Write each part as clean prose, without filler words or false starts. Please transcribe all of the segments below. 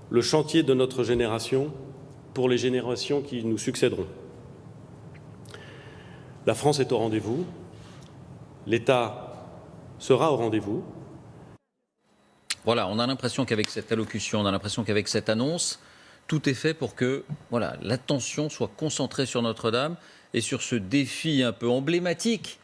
le chantier de notre génération pour les générations qui nous succéderont. La France est au rendez-vous, l'État sera au rendez-vous. Voilà, on a l'impression qu'avec cette allocution, on a l'impression qu'avec cette annonce, tout est fait pour que l'attention soit concentrée sur Notre-Dame et sur ce défi un peu emblématique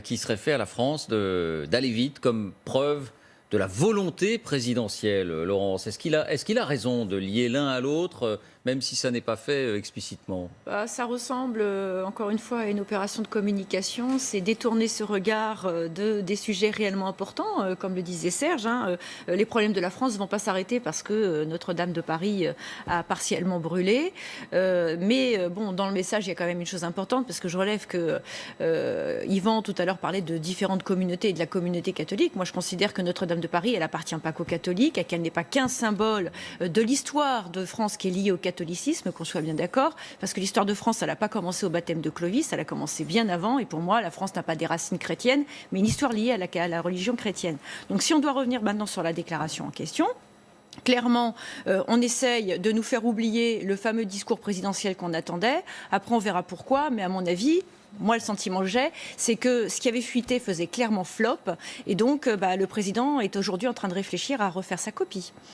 qui serait fait à la France d'aller vite comme preuve de la volonté présidentielle, Laurence. Est-ce qu'il a raison de lier l'un à l'autre, même si ça n'est pas fait explicitement ? Ça ressemble, encore une fois, à une opération de communication. C'est détourner ce regard des sujets réellement importants, comme le disait Serge. Les problèmes de la France ne vont pas s'arrêter parce que Notre-Dame de Paris a partiellement brûlé. Mais bon, dans le message, il y a quand même une chose importante, parce que je relève que Yvan, tout à l'heure, parlait de différentes communautés et de la communauté catholique. Moi, je considère que Notre-Dame de Paris, elle appartient pas qu'aux catholiques, et qu'elle n'est pas qu'un symbole de l'histoire de France qui est liée au catholicisme, qu'on soit bien d'accord, parce que l'histoire de France, elle n'a pas commencé au baptême de Clovis, elle a commencé bien avant, et pour moi, la France n'a pas des racines chrétiennes, mais une histoire liée à la religion chrétienne. Donc si on doit revenir maintenant sur la déclaration en question, clairement, on essaye de nous faire oublier le fameux discours présidentiel qu'on attendait. Après, on verra pourquoi, mais à mon avis, moi, le sentiment que j'ai, c'est que ce qui avait fuité faisait clairement flop, et donc le président est aujourd'hui en train de réfléchir à refaire sa copie.